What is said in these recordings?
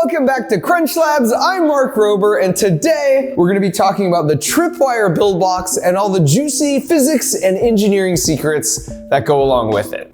Welcome back to Crunch Labs. I'm Mark Rober, and today we're going to be talking about the Tripwire build box and all the juicy physics and engineering secrets that go along with it.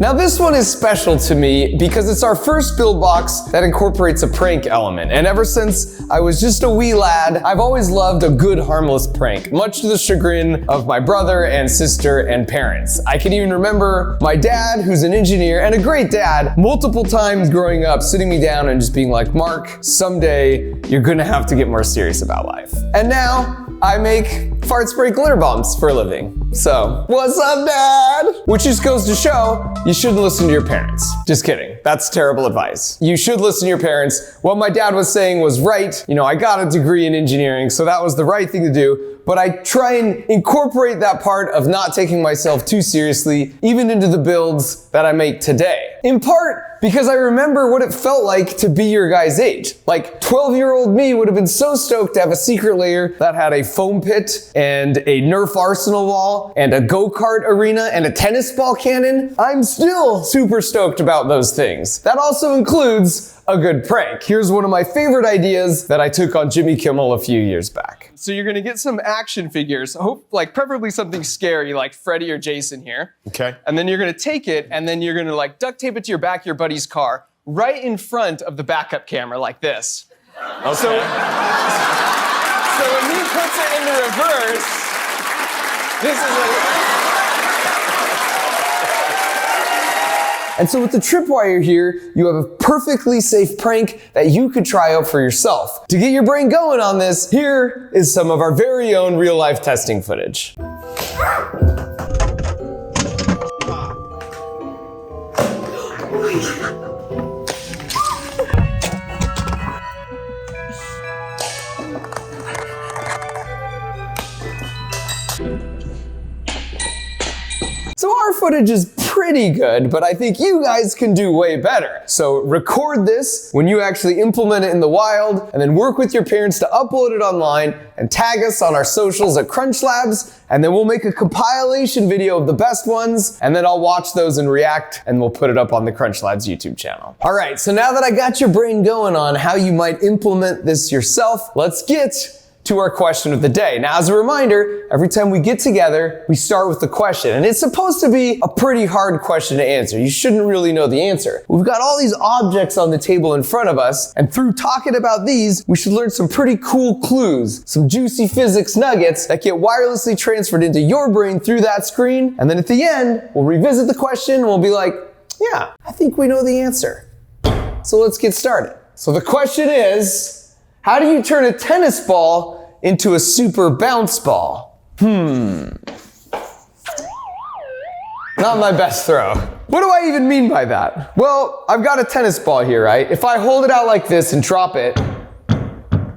Now this one is special to me because it's our first build box that incorporates a prank element. And ever since I was just a wee lad, I've always loved a good harmless prank, much to the chagrin of my brother and sister and parents. I can even remember my dad, who's an engineer and a great dad, multiple times growing up sitting me down and just being like, Mark, someday you're gonna have to get more serious about life. And now I make fart spray glitter bombs for a living. So, what's up, Dad? Which just goes to show you shouldn't listen to your parents. Just kidding. That's terrible advice. You should listen to your parents. What my dad was saying was right. You know, I got a degree in engineering, so that was the right thing to do. But I try and incorporate that part of not taking myself too seriously, even into the builds that I make today. In part because I remember what it felt like to be your guys' age. Like 12-year-old me would have been so stoked to have a secret lair that had a foam pit and a Nerf arsenal wall and a go-kart arena and a tennis ball cannon. I'm still super stoked about those things. That also includes a good prank. Here's one of my favorite ideas that I took on Jimmy Kimmel a few years back. So you're gonna get some action figures, preferably something scary like Freddy or Jason here. Okay. And then you're gonna take it and then you're gonna duct tape it to your back of your buddy's car right in front of the backup camera like this. Okay. So when he puts it into reverse, this is what And so with the Tripwire here, you have a perfectly safe prank that you could try out for yourself. To get your brain going on this, here is some of our very own real-life testing footage. So our footage is pretty good, but I think you guys can do way better. So record this when you actually implement it in the wild, and then work with your parents to upload it online and tag us on our socials at Crunch Labs, and then we'll make a compilation video of the best ones, and then I'll watch those and react, and we'll put it up on the Crunch Labs YouTube channel. All right, so now that I got your brain going on how you might implement this yourself, let's get to our question of the day. Now, as a reminder, every time we get together, we start with the question, and it's supposed to be a pretty hard question to answer. You shouldn't really know the answer. We've got all these objects on the table in front of us, and through talking about these, we should learn some pretty cool clues, some juicy physics nuggets that get wirelessly transferred into your brain through that screen, and then at the end, we'll revisit the question, and we'll be like, yeah, I think we know the answer. So let's get started. So the question is, how do you turn a tennis ball into a super bounce ball? Not my best throw. What do I even mean by that? Well, I've got a tennis ball here, right? If I hold it out like this and drop it,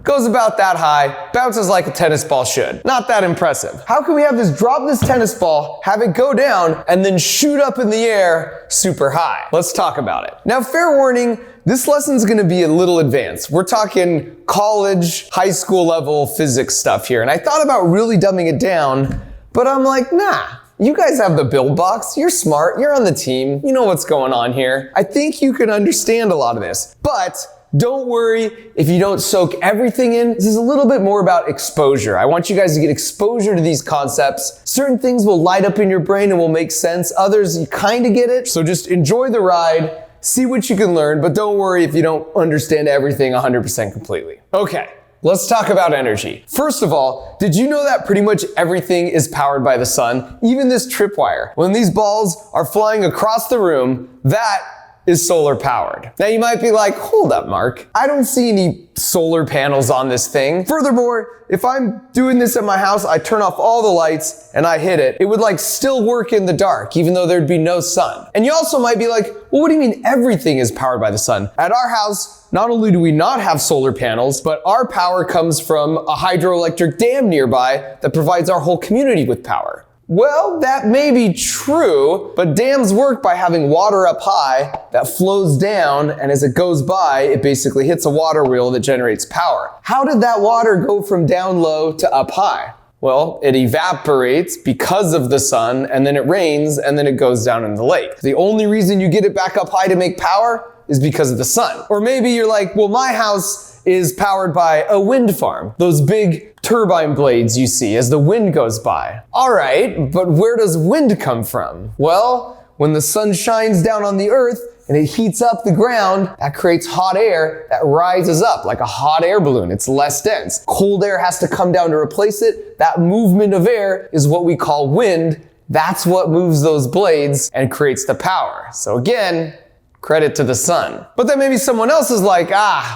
goes about that high, bounces like a tennis ball should. Not that impressive. How can we have drop this tennis ball, have it go down, and then shoot up in the air super high? Let's talk about it. Now, fair warning, this lesson's gonna be a little advanced. We're talking college, high school level physics stuff here. And I thought about really dumbing it down, but I'm like, nah, you guys have the build box. You're smart, you're on the team. You know what's going on here. I think you can understand a lot of this, but don't worry if you don't soak everything in. This is a little bit more about exposure. I want you guys to get exposure to these concepts. Certain things will light up in your brain and will make sense. Others, you kind of get it. So just enjoy the ride. See what you can learn, but don't worry if you don't understand everything 100% completely. Okay, let's talk about energy. First of all, did you know that pretty much everything is powered by the sun? Even this tripwire. When these balls are flying across the room, that is solar powered. Now you might be like, hold up, Mark. I don't see any solar panels on this thing. Furthermore, if I'm doing this at my house, I turn off all the lights and I hit it, it would still work in the dark, even though there'd be no sun. And you also might be like, well, what do you mean everything is powered by the sun? At our house, not only do we not have solar panels, but our power comes from a hydroelectric dam nearby that provides our whole community with power. Well, that may be true, but dams work by having water up high that flows down, and as it goes by, it basically hits a water wheel that generates power. How did that water go from down low to up high? Well, it evaporates because of the sun, and then it rains, and then it goes down in the lake. The only reason you get it back up high to make power is because of the sun. Or maybe you're like, well, my house is powered by a wind farm. Those big turbine blades you see as the wind goes by. All right, but where does wind come from? Well, when the sun shines down on the earth and it heats up the ground, that creates hot air that rises up like a hot air balloon. It's less dense. Cold air has to come down to replace it. That movement of air is what we call wind. That's what moves those blades and creates the power. So again, credit to the sun. But then maybe someone else is like,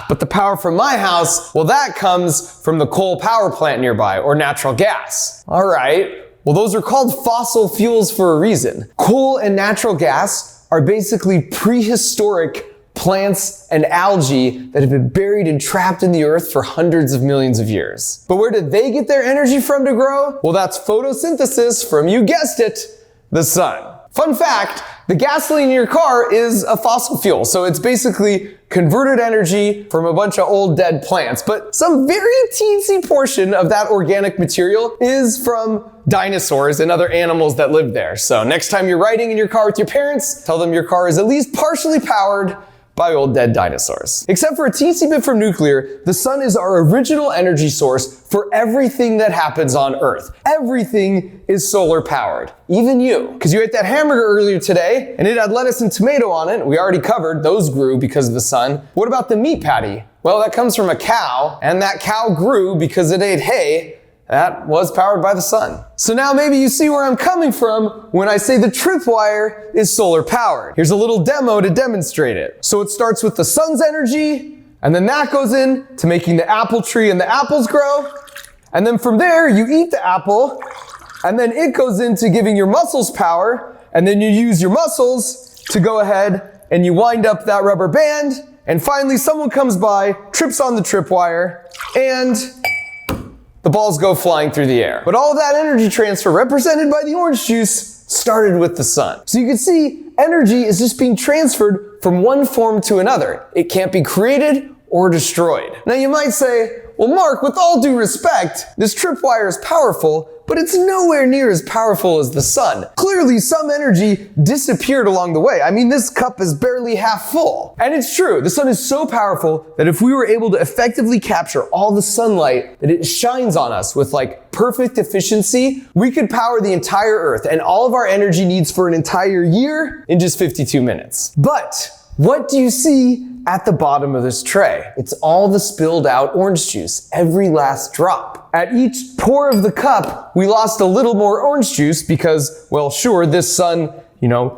but the power from my house, well, that comes from the coal power plant nearby or natural gas. All right, well, those are called fossil fuels for a reason. Coal and natural gas are basically prehistoric plants and algae that have been buried and trapped in the earth for hundreds of millions of years. But where did they get their energy from to grow? Well, that's photosynthesis from, you guessed it, the sun. Fun fact, the gasoline in your car is a fossil fuel, so it's basically converted energy from a bunch of old dead plants, but some very teensy portion of that organic material is from dinosaurs and other animals that lived there. So next time you're riding in your car with your parents, tell them your car is at least partially powered by old dead dinosaurs. Except for a teensy bit from nuclear, the sun is our original energy source for everything that happens on Earth. Everything is solar powered, even you. Because you ate that hamburger earlier today and it had lettuce and tomato on it. We already covered, those grew because of the sun. What about the meat patty? Well, that comes from a cow, and that cow grew because it ate hay. That was powered by the sun. So now maybe you see where I'm coming from when I say the Tripwire is solar powered. Here's a little demo to demonstrate it. So it starts with the sun's energy, and then that goes in to making the apple tree and the apples grow. And then from there, you eat the apple, and then it goes into giving your muscles power, and then you use your muscles to go ahead and you wind up that rubber band, and finally someone comes by, trips on the Tripwire, and the balls go flying through the air. But all of that energy transfer represented by the orange juice started with the sun. So you can see energy is just being transferred from one form to another. It can't be created or destroyed. Now you might say, well, Mark, with all due respect, this Tripwire is powerful, but it's nowhere near as powerful as the sun. Clearly, some energy disappeared along the way. I mean, this cup is barely half full. And it's true, the sun is so powerful that if we were able to effectively capture all the sunlight that it shines on us with like perfect efficiency, we could power the entire Earth and all of our energy needs for an entire year in just 52 minutes. But what do you see at the bottom of this tray? It's all the spilled out orange juice, every last drop. At each pour of the cup, we lost a little more orange juice because, well, sure, this sun,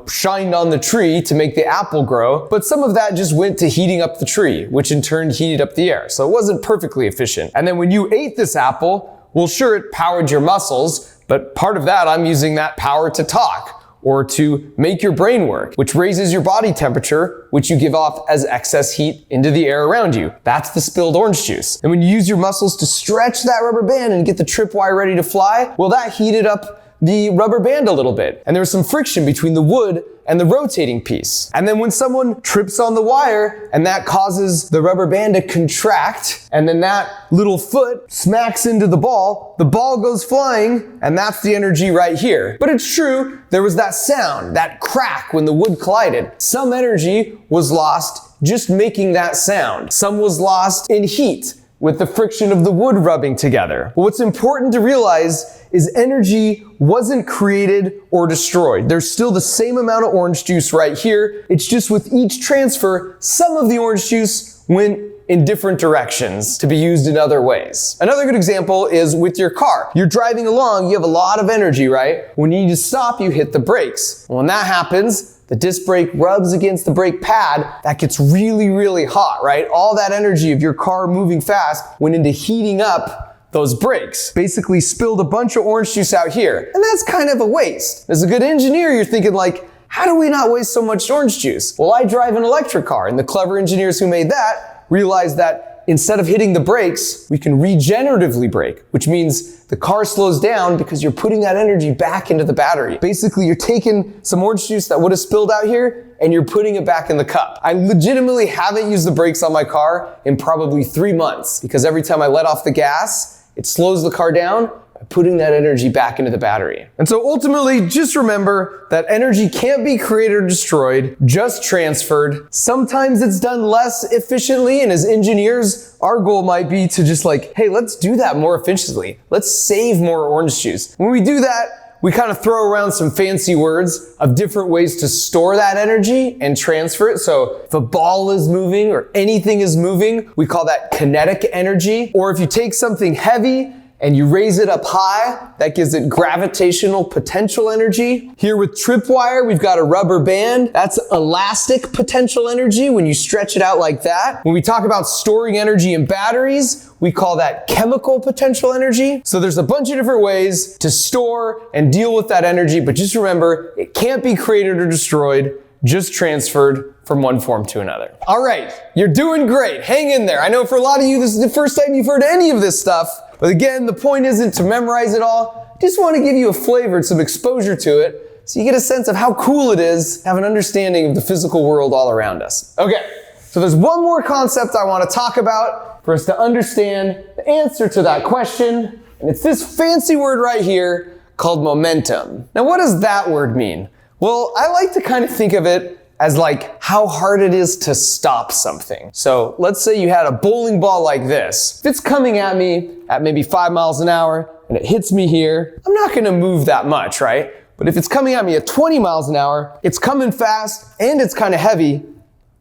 shined on the tree to make the apple grow, but some of that just went to heating up the tree, which in turn heated up the air. So it wasn't perfectly efficient. And then when you ate this apple, well, sure, it powered your muscles, but part of that, I'm using that power to talk, or to make your brain work, which raises your body temperature, which you give off as excess heat into the air around you. That's the spilled orange juice. And when you use your muscles to stretch that rubber band and get the Tripwire ready to fly, well, that heated up the rubber band a little bit. And there was some friction between the wood and the rotating piece. And then when someone trips on the wire and that causes the rubber band to contract, and then that little foot smacks into the ball goes flying, and that's the energy right here. But it's true, there was that sound, that crack when the wood collided. Some energy was lost just making that sound. Some was lost in heat with the friction of the wood rubbing together. But what's important to realize is energy wasn't created or destroyed. There's still the same amount of orange juice right here. It's just with each transfer, some of the orange juice went in different directions to be used in other ways. Another good example is with your car. You're driving along, you have a lot of energy, right? When you need to stop, you hit the brakes. When that happens, the disc brake rubs against the brake pad, that gets really, really hot, right? All that energy of your car moving fast went into heating up those brakes. Basically spilled a bunch of orange juice out here. And that's kind of a waste. As a good engineer, you're thinking like, how do we not waste so much orange juice? Well, I drive an electric car, and the clever engineers who made that realized that instead of hitting the brakes, we can regeneratively brake, which means the car slows down because you're putting that energy back into the battery. Basically, you're taking some orange juice that would have spilled out here and you're putting it back in the cup. I legitimately haven't used the brakes on my car in probably 3 months because every time I let off the gas, it slows the car down. I putting that energy back into the battery. And so ultimately, just remember that energy can't be created or destroyed, just transferred. Sometimes it's done less efficiently, and as engineers, our goal might be to just like, hey, let's do that more efficiently. Let's save more orange juice. When we do that, we kind of throw around some fancy words of different ways to store that energy and transfer it. So if a ball is moving or anything is moving, we call that kinetic energy. Or if you take something heavy and you raise it up high, that gives it gravitational potential energy. Here with Tripwire, we've got a rubber band. That's elastic potential energy when you stretch it out like that. When we talk about storing energy in batteries, we call that chemical potential energy. So there's a bunch of different ways to store and deal with that energy, but just remember, it can't be created or destroyed, just transferred from one form to another. All right, you're doing great. Hang in there. I know for a lot of you, this is the first time you've heard any of this stuff. But again, the point isn't to memorize it all. I just want to give you a flavor and some exposure to it so you get a sense of how cool it is to have an understanding of the physical world all around us. Okay, so there's one more concept I want to talk about for us to understand the answer to that question, and it's this fancy word right here called momentum. Now, what does that word mean? Well, I like to kind of think of it as like how hard it is to stop something. So let's say you had a bowling ball like this. If it's coming at me at maybe 5 miles an hour and it hits me here, I'm not gonna move that much, right? But if it's coming at me at 20 miles an hour, it's coming fast and it's kind of heavy,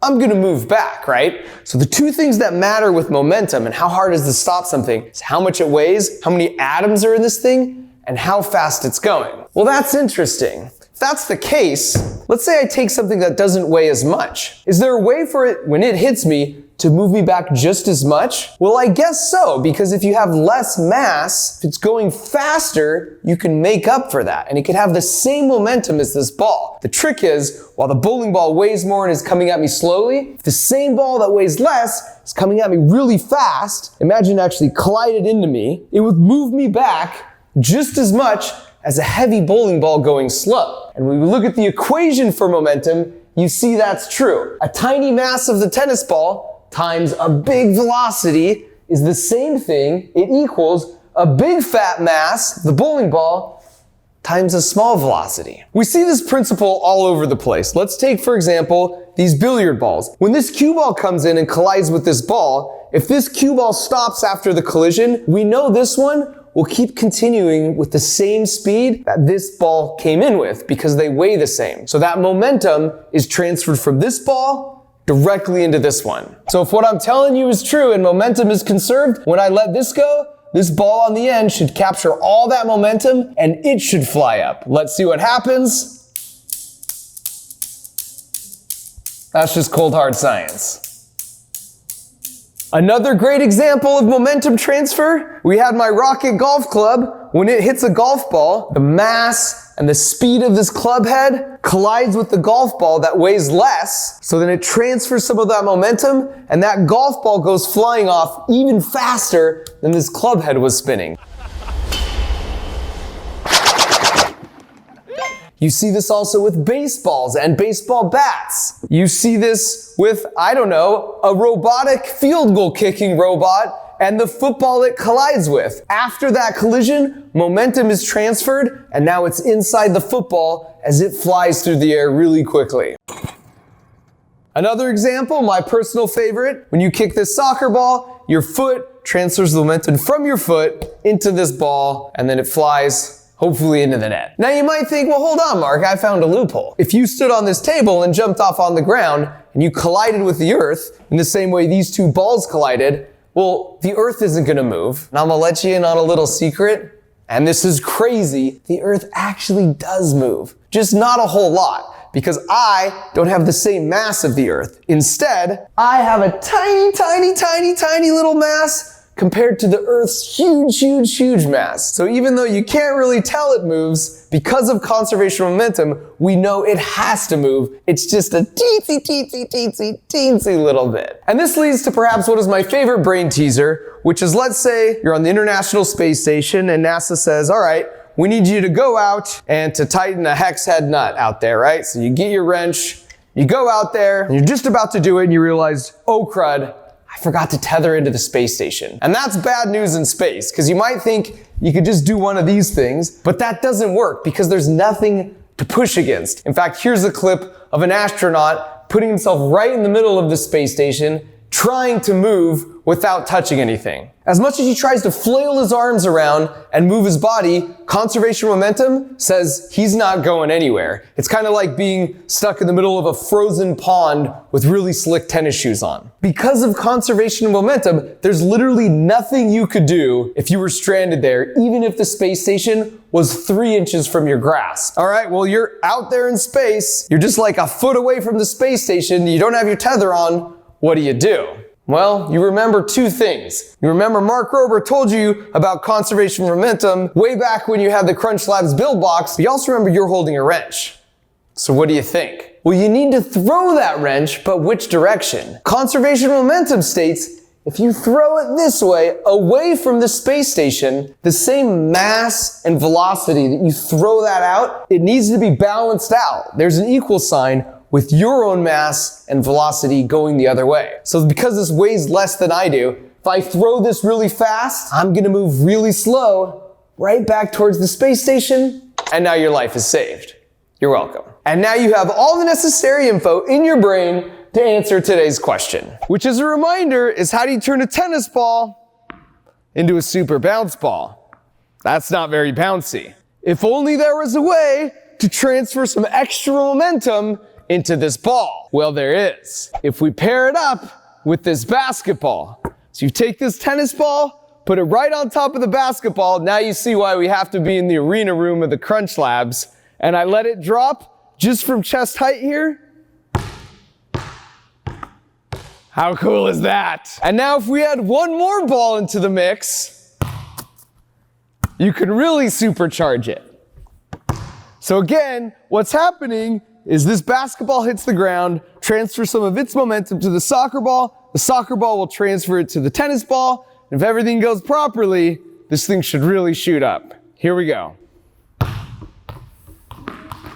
I'm gonna move back, right? So the two things that matter with momentum and how hard it is to stop something is how much it weighs, how many atoms are in this thing, and how fast it's going. Well, that's interesting. If that's the case, let's say I take something that doesn't weigh as much. Is there a way for it, when it hits me, to move me back just as much? Well, I guess so, because if you have less mass, if it's going faster, you can make up for that, and it can have the same momentum as this ball. The trick is, while the bowling ball weighs more and is coming at me slowly, if the same ball that weighs less is coming at me really fast, imagine it actually collided into me, it would move me back just as much as a heavy bowling ball going slow. And when we look at the equation for momentum, you see that's true. A tiny mass of the tennis ball times a big velocity is the same thing. It equals a big fat mass, the bowling ball, times a small velocity. We see this principle all over the place. Let's take, for example, these billiard balls. When this cue ball comes in and collides with this ball, if this cue ball stops after the collision, we know this one will keep continuing with the same speed that this ball came in with because they weigh the same. So that momentum is transferred from this ball directly into this one. So if what I'm telling you is true and momentum is conserved, when I let this go, this ball on the end should capture all that momentum and it should fly up. Let's see what happens. That's just cold hard science. Another great example of momentum transfer, we had my rocket golf club. When it hits a golf ball, the mass and the speed of this club head collides with the golf ball that weighs less, so then it transfers some of that momentum, and that golf ball goes flying off even faster than this club head was spinning. You see this also with baseballs and baseball bats. You see this with, I don't know, a robotic field goal kicking robot and the football it collides with. After that collision, momentum is transferred and now it's inside the football as it flies through the air really quickly. Another example, my personal favorite, when you kick this soccer ball, your foot transfers the momentum from your foot into this ball and then it flies hopefully into the net. Now you might think, well, hold on, Mark, I found a loophole. If you stood on this table and jumped off on the ground and you collided with the earth in the same way these two balls collided, well, the earth isn't gonna move. And I'm gonna let you in on a little secret, and this is crazy. The earth actually does move, just not a whole lot, because I don't have the same mass of the earth. Instead, I have a tiny, tiny, tiny, tiny little mass compared to the Earth's huge, huge, huge mass. So even though you can't really tell it moves, because of conservation of momentum, we know it has to move. It's just a teensy, teensy, teensy, teensy little bit. And this leads to perhaps what is my favorite brain teaser, which is, let's say you're on the International Space Station and NASA says, all right, we need you to go out and to tighten a hex head nut out there, right? So you get your wrench, you go out there, and you're just about to do it and you realize, oh crud, I forgot to tether into the space station. And that's bad news in space, because you might think you could just do one of these things, but that doesn't work because there's nothing to push against. In fact, here's a clip of an astronaut putting himself right in the middle of the space station, trying to move without touching anything. As much as he tries to flail his arms around and move his body, conservation momentum says he's not going anywhere. It's kind of like being stuck in the middle of a frozen pond with really slick tennis shoes on. Because of conservation momentum, there's literally nothing you could do if you were stranded there, even if the space station was 3 inches from your grasp. All right, well, you're out there in space. You're just like a foot away from the space station. You don't have your tether on. What do? Well, you remember 2 things. You remember Mark Rober told you about conservation momentum way back when you had the Crunch Labs build box, but you also remember you're holding a wrench. So what do you think? Well, you need to throw that wrench, but which direction? Conservation momentum states if you throw it this way, away from the space station, the same mass and velocity that you throw that out, it needs to be balanced out. There's an equal sign with your own mass and velocity going the other way. So because this weighs less than I do, if I throw this really fast, I'm gonna move really slow right back towards the space station, and now your life is saved. You're welcome. And now you have all the necessary info in your brain to answer today's question, which as a reminder is how do you turn a tennis ball into a super bounce ball? That's not very bouncy. If only there was a way to transfer some extra momentum into this ball. Well, there is. If we pair it up with this basketball. So you take this tennis ball, put it right on top of the basketball. Now you see why we have to be in the arena room of the Crunch Labs. And I let it drop just from chest height here. How cool is that? And now if we add one more ball into the mix, you can really supercharge it. So again, what's happening is this basketball hits the ground, transfers some of its momentum to the soccer ball will transfer it to the tennis ball, and if everything goes properly, this thing should really shoot up. Here we go.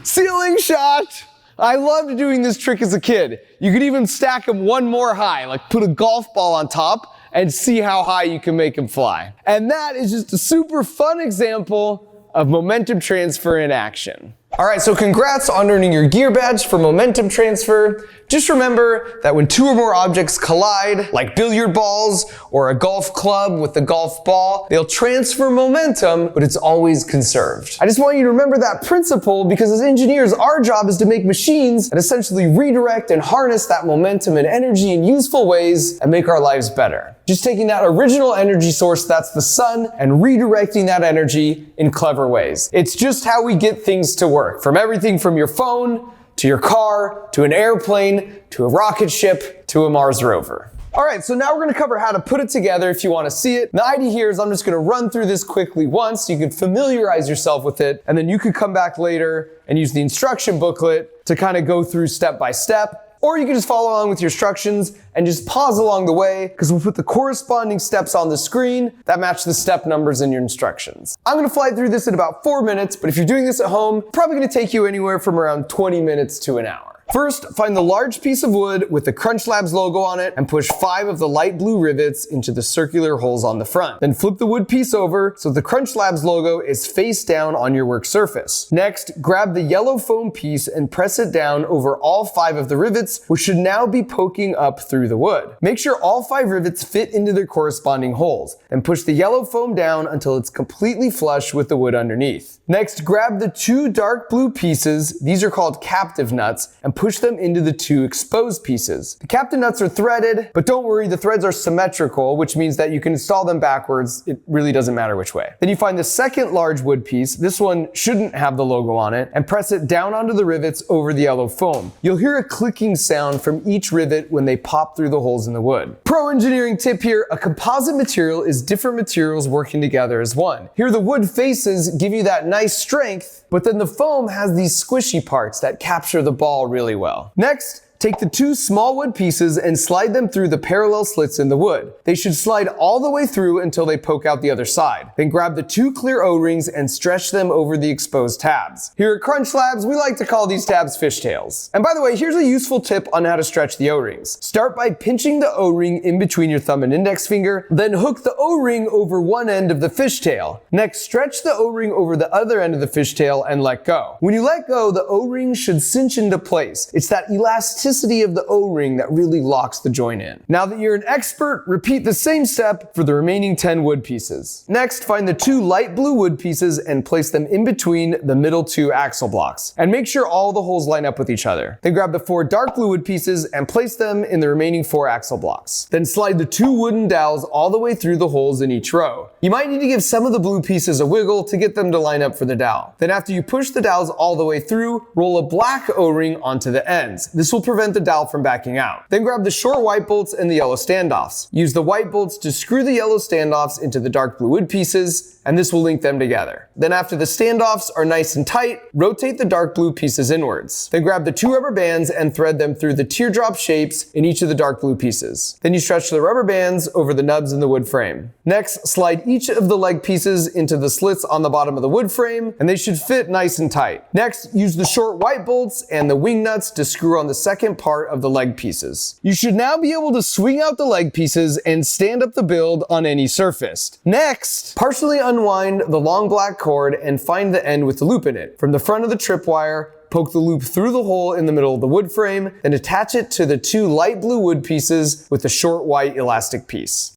Ceiling shot! I loved doing this trick as a kid. You could even stack them one more high, like put a golf ball on top and see how high you can make them fly. And that is just a super fun example of momentum transfer in action. All right, so congrats on earning your gear badge for momentum transfer. Just remember that when 2 or more objects collide, like billiard balls or a golf club with a golf ball, they'll transfer momentum, but it's always conserved. I just want you to remember that principle because as engineers, our job is to make machines that essentially redirect and harness that momentum and energy in useful ways and make our lives better. Just taking that original energy source, that's the sun, and redirecting that energy in clever ways. It's just how we get things to work. From everything from your phone, to your car, to an airplane, to a rocket ship, to a Mars rover. All right, so now we're gonna cover how to put it together if you wanna see it. The idea here is I'm just gonna run through this quickly once so you can familiarize yourself with it, and then you could come back later and use the instruction booklet to kind of go through step by step. Or you can just follow along with your instructions and just pause along the way because we'll put the corresponding steps on the screen that match the step numbers in your instructions. I'm gonna fly through this in about 4 minutes, but if you're doing this at home, probably gonna take you anywhere from around 20 minutes to an hour. First, find the large piece of wood with the Crunch Labs logo on it and push 5 of the light blue rivets into the circular holes on the front. Then flip the wood piece over so the Crunch Labs logo is face down on your work surface. Next, grab the yellow foam piece and press it down over all 5 of the rivets, which should now be poking up through the wood. Make sure all 5 rivets fit into their corresponding holes. Then push the yellow foam down until it's completely flush with the wood underneath. Next, grab the 2 dark blue pieces, these are called captive nuts, and push them into the 2 exposed pieces. The captive nuts are threaded, but don't worry, the threads are symmetrical, which means that you can install them backwards. It really doesn't matter which way. Then you find the second large wood piece, this one shouldn't have the logo on it, and press it down onto the rivets over the yellow foam. You'll hear a clicking sound from each rivet when they pop through the holes in the wood. Pro engineering tip here, a composite material is different materials working together as one. Here the wood faces give you that nice strength, but then the foam has these squishy parts that capture the ball really well. Next, Take the two small wood pieces and slide them through the parallel slits in the wood. They should slide all the way through until they poke out the other side. Then grab the two clear O-rings and stretch them over the exposed tabs. Here at Crunch Labs, we like to call these tabs fishtails. And by the way, here's a useful tip on how to stretch the O-rings. Start by pinching the O-ring in between your thumb and index finger, then hook the O-ring over one end of the fishtail. Next, stretch the O-ring over the other end of the fishtail and let go. When you let go, the O-ring should cinch into place. It's that elasticity of the O-ring that really locks the joint in. Now that you're an expert, repeat the same step for the remaining 10 wood pieces. Next, find the two light blue wood pieces and place them in between the middle two axle blocks. And make sure all the holes line up with each other. Then grab the four dark blue wood pieces and place them in the remaining four axle blocks. Then slide the two wooden dowels all the way through the holes in each row. You might need to give some of the blue pieces a wiggle to get them to line up for the dowel. Then after you push the dowels all the way through, roll a black O-ring onto the ends. This will prevent the dowel from backing out. Then grab the short white bolts and the yellow standoffs. Use the white bolts to screw the yellow standoffs into the dark blue wood pieces, and this will link them together. Then after the standoffs are nice and tight, rotate the dark blue pieces inwards. Then grab the two rubber bands and thread them through the teardrop shapes in each of the dark blue pieces. Then you stretch the rubber bands over the nubs in the wood frame. Next, slide each of the leg pieces into the slits on the bottom of the wood frame, and they should fit nice and tight. Next, use the short white bolts and the wing nuts to screw on the second part of the leg pieces. You should now be able to swing out the leg pieces and stand up the build on any surface. Next, partially unwind the long black cord and find the end with the loop in it. From the front of the tripwire, poke the loop through the hole in the middle of the wood frame, and attach it to the two light blue wood pieces with the short white elastic piece.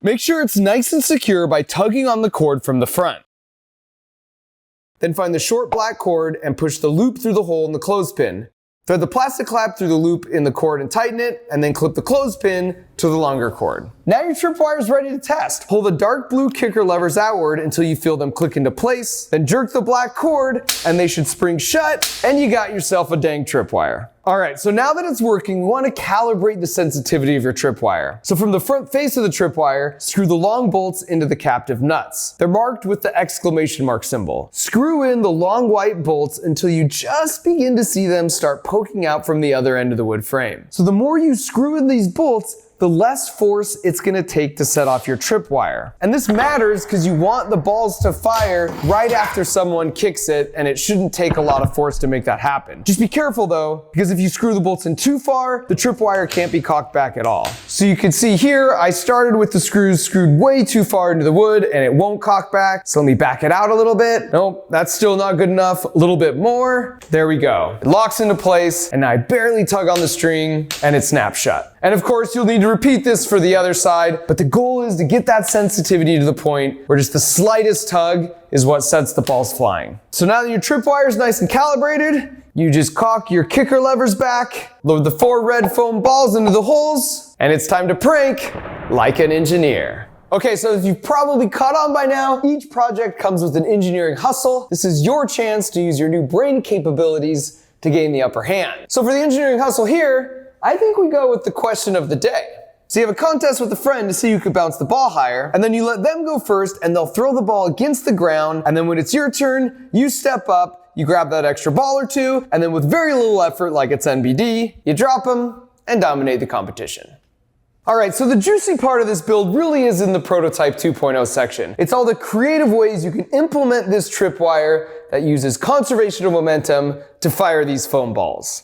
Make sure it's nice and secure by tugging on the cord from the front. Then find the short black cord and push the loop through the hole in the clothespin. Thread the plastic clap through the loop in the cord and tighten it, and then clip the clothespin to the longer cord. Now your tripwire is ready to test. Pull the dark blue kicker levers outward until you feel them click into place, then jerk the black cord, and they should spring shut, and you got yourself a dang tripwire. Alright, so now that it's working, we want to calibrate the sensitivity of your tripwire. So from the front face of the tripwire, screw the long bolts into the captive nuts. They're marked with the exclamation mark symbol. Screw in the long white bolts until you just begin to see them start poking out from the other end of the wood frame. So the more you screw in these bolts, the less force it's gonna take to set off your tripwire. And this matters because you want the balls to fire right after someone kicks it, and it shouldn't take a lot of force to make that happen. Just be careful though, because if you screw the bolts in too far, the tripwire can't be cocked back at all. So you can see here, I started with the screws screwed way too far into the wood and it won't cock back. So let me back it out a little bit. Nope, that's still not good enough. A little bit more. There we go. It locks into place, and I barely tug on the string and it snaps shut. And of course, you'll need to repeat this for the other side, but the goal is to get that sensitivity to the point where just the slightest tug is what sets the balls flying. So now that your tripwire is nice and calibrated, you just cock your kicker levers back, load the 4 red foam balls into the holes, and it's time to prank like an engineer. Okay, so as you've probably caught on by now, each project comes with an engineering hustle. This is your chance to use your new brain capabilities to gain the upper hand. So for the engineering hustle here, I think we go with the question of the day. So you have a contest with a friend to see who could bounce the ball higher, and then you let them go first and they'll throw the ball against the ground, and then when it's your turn, you step up, you grab that extra ball or two, and then with very little effort like it's NBD, you drop them and dominate the competition. Alright, so the juicy part of this build really is in the Prototype 2.0 section. It's all the creative ways you can implement this tripwire that uses conservation of momentum to fire these foam balls.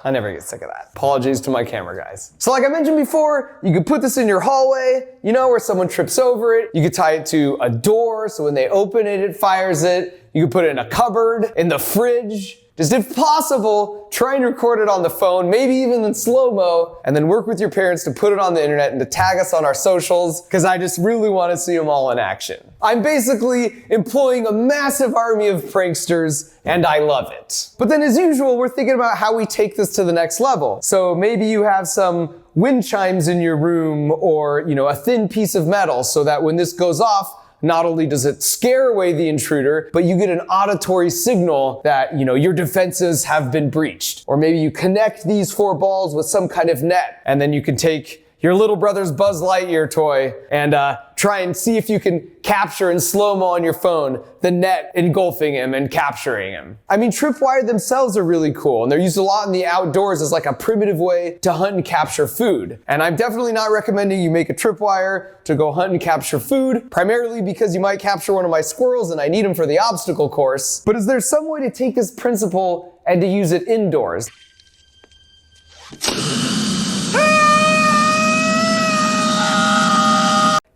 I never get sick of that. Apologies to my camera guys. So like I mentioned before, you could put this in your hallway, you know, where someone trips over it. You could tie it to a door, so when they open it, it fires it. You could put it in a cupboard, in the fridge. Just if possible, try and record it on the phone, maybe even in slow-mo, and then work with your parents to put it on the internet and to tag us on our socials, because I just really want to see them all in action. I'm basically employing a massive army of pranksters, and I love it. But then as usual, we're thinking about how we take this to the next level. So maybe you have some wind chimes in your room, or a thin piece of metal, so that when this goes off, not only does it scare away the intruder, but you get an auditory signal that, your defenses have been breached. Or maybe you connect these 4 balls with some kind of net, and then you can take your little brother's Buzz Lightyear toy and try and see if you can capture in slow-mo on your phone the net engulfing him and capturing him. I mean, Tripwire themselves are really cool, and they're used a lot in the outdoors as like a primitive way to hunt and capture food. And I'm definitely not recommending you make a Tripwire to go hunt and capture food, primarily because you might capture one of my squirrels and I need him for the obstacle course. But is there some way to take this principle and to use it indoors?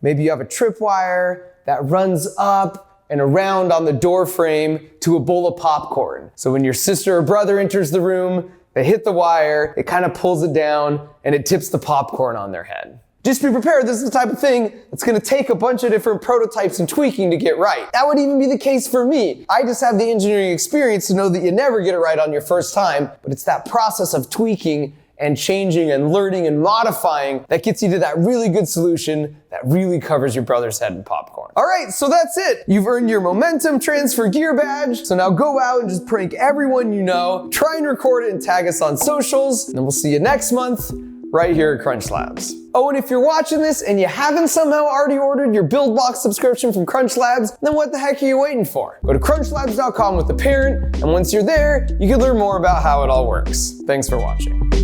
Maybe you have a tripwire that runs up and around on the door frame to a bowl of popcorn. So when your sister or brother enters the room, they hit the wire, it kind of pulls it down, and it tips the popcorn on their head. Just be prepared, this is the type of thing that's gonna take a bunch of different prototypes and tweaking to get right. That would even be the case for me. I just have the engineering experience to know that you never get it right on your first time, but it's that process of tweaking and changing and learning and modifying that gets you to that really good solution that really covers your brother's head in popcorn. All right, so that's it. You've earned your momentum transfer gear badge. So now go out and just prank everyone you know, try and record it and tag us on socials, and then we'll see you next month right here at Crunch Labs. Oh, and if you're watching this and you haven't somehow already ordered your Build Box subscription from Crunch Labs, then what the heck are you waiting for? Go to crunchlabs.com with the parent, and once you're there, you can learn more about how it all works. Thanks for watching.